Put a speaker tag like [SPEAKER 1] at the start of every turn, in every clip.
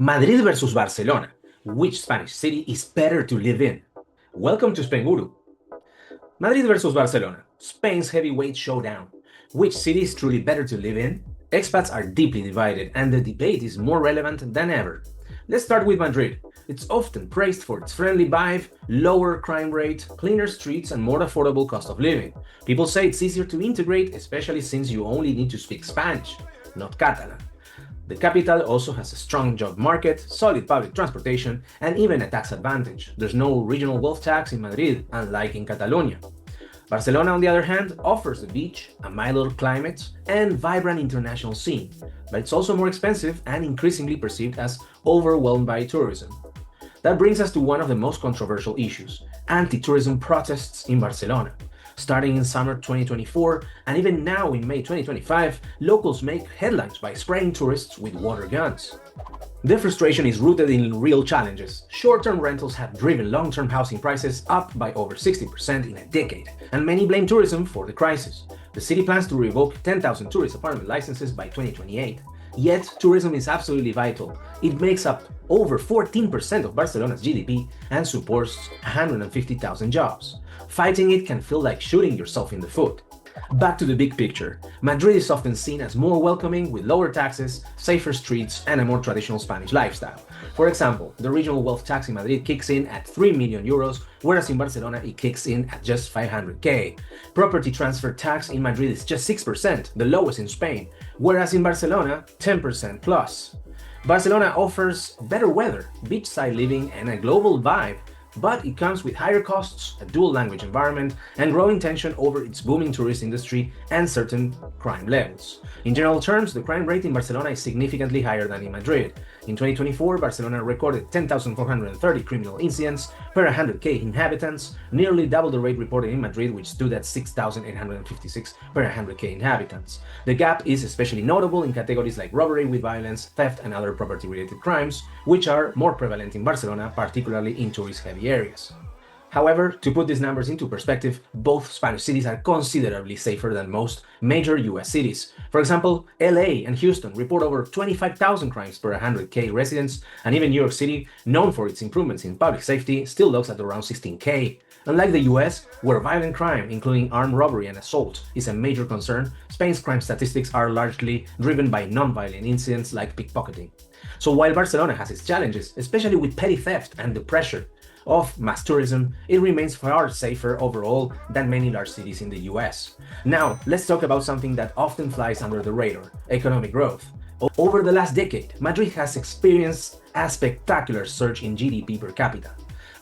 [SPEAKER 1] Madrid versus Barcelona. Which Spanish city is better to live in? Welcome to Spainguru. Madrid versus Barcelona. Spain's heavyweight showdown. Which city is truly better to live in? Expats are deeply divided, and the debate is more relevant than ever. Let's start with Madrid. It's often praised for its friendly vibe, lower crime rate, cleaner streets, and more affordable cost of living. People say it's easier to integrate, especially since you only need to speak Spanish, not Catalan. The capital also has a strong job market, solid public transportation, and even a tax advantage. There's no regional wealth tax in Madrid, unlike in Catalonia. Barcelona, on the other hand, offers the beach, a milder climate, and vibrant international scene, but it's also more expensive and increasingly perceived as overwhelmed by tourism. That brings us to one of the most controversial issues: anti-tourism protests in Barcelona. Starting in summer 2024, and even now in May 2025, locals make headlines by spraying tourists with water guns. The frustration is rooted in real challenges. Short-term rentals have driven long-term housing prices up by over 60% in a decade, and many blame tourism for the crisis. The city plans to revoke 10,000 tourist apartment licenses by 2028. Yet, tourism is absolutely vital. It makes up over 14% of Barcelona's GDP and supports 150,000 jobs. Fighting it can feel like shooting yourself in the foot. Back to the big picture. Madrid is often seen as more welcoming, with lower taxes, safer streets, and a more traditional Spanish lifestyle. For example, the regional wealth tax in Madrid kicks in at 3 million euros, whereas in Barcelona it kicks in at just 500k. Property transfer tax in Madrid is just 6%, the lowest in Spain, whereas in Barcelona, 10% plus. Barcelona offers better weather, beachside living, and a global vibe, but it comes with higher costs, a dual language environment, and growing tension over its booming tourist industry and certain crime levels. In general terms, the crime rate in Barcelona is significantly higher than in Madrid. In 2024, Barcelona recorded 10,430 criminal incidents per 100k inhabitants, nearly double the rate reported in Madrid, which stood at 6,856 per 100k inhabitants. The gap is especially notable in categories like robbery with violence, theft, and other property-related crimes, which are more prevalent in Barcelona, particularly in tourist-heavy areas. However, to put these numbers into perspective, both Spanish cities are considerably safer than most major US cities. For example, LA and Houston report over 25,000 crimes per 100k residents, and even New York City, known for its improvements in public safety, still looks at around 16k. Unlike the US, where violent crime, including armed robbery and assault, is a major concern, Spain's crime statistics are largely driven by non-violent incidents like pickpocketing. So while Barcelona has its challenges, especially with petty theft and the pressure of mass tourism, it remains far safer overall than many large cities in the US. Now, let's talk about something that often flies under the radar: economic growth. Over the last decade, Madrid has experienced a spectacular surge in GDP per capita,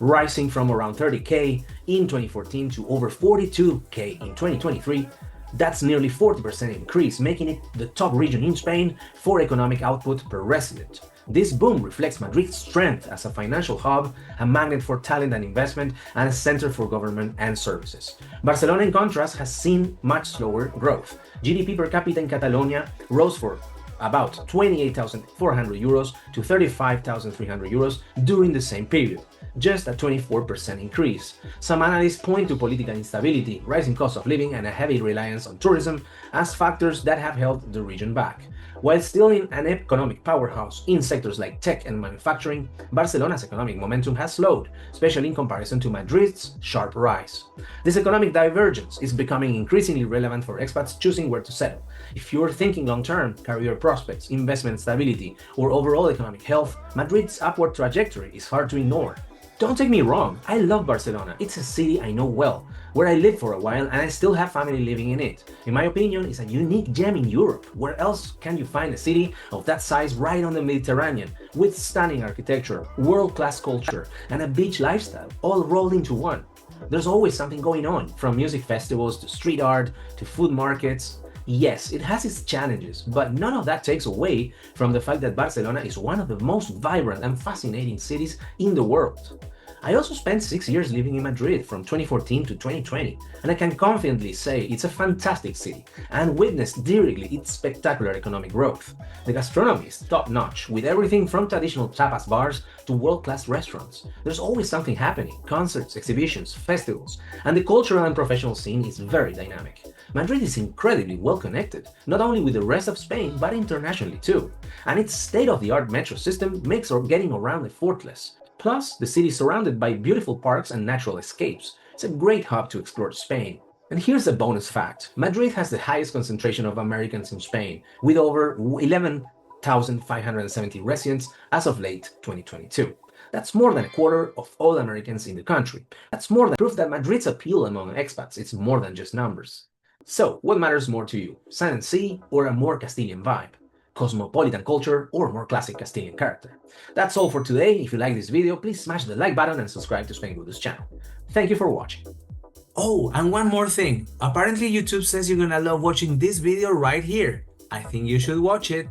[SPEAKER 1] rising from around 30k in 2014 to over 42k in 2023. That's nearly 40% increase, making it the top region in Spain for economic output per resident. This boom reflects Madrid's strength as a financial hub, a magnet for talent and investment, and a center for government and services. Barcelona, in contrast, has seen much slower growth. GDP per capita in Catalonia rose from about 28,400 euros to 35,300 euros during the same period, just a 24% increase. Some analysts point to political instability, rising cost of living, and a heavy reliance on tourism as factors that have held the region back. While still in an economic powerhouse in sectors like tech and manufacturing, Barcelona's economic momentum has slowed, especially in comparison to Madrid's sharp rise. This economic divergence is becoming increasingly relevant for expats choosing where to settle. If you're thinking long-term, career prospects, investment stability, or overall economic health, Madrid's upward trajectory is hard to ignore. Don't take me wrong, I love Barcelona. It's a city I know well, where I lived for a while and I still have family living in it. In my opinion, it's a unique gem in Europe. Where else can you find a city of that size right on the Mediterranean, with stunning architecture, world-class culture, and a beach lifestyle, all rolled into one? There's always something going on, from music festivals to street art to food markets. Yes, it has its challenges, but none of that takes away from the fact that Barcelona is one of the most vibrant and fascinating cities in the world. I also spent 6 years living in Madrid from 2014 to 2020, and I can confidently say it's a fantastic city and witnessed directly its spectacular economic growth. The gastronomy is top-notch, with everything from traditional tapas bars to world-class restaurants. There's always something happening, concerts, exhibitions, festivals, and the cultural and professional scene is very dynamic. Madrid is incredibly well connected, not only with the rest of Spain, but internationally too. And its state-of-the-art metro system makes getting around effortless. Plus, the city is surrounded by beautiful parks and natural escapes. It's a great hub to explore Spain. And here's a bonus fact. Madrid has the highest concentration of Americans in Spain, with over 11,570 residents as of late 2022. That's more than a quarter of all Americans in the country. That's more than proof that Madrid's appeal among expats is more than just numbers. So, what matters more to you, Sun and Sea or a more Castilian vibe? Cosmopolitan culture or more classic Castilian character? That's all for today. If you like this video, please smash the like button and subscribe to Spainguru's channel. Thank you for watching.
[SPEAKER 2] Oh, and one more thing. Apparently YouTube says you're gonna love watching this video right here. I think you should watch it.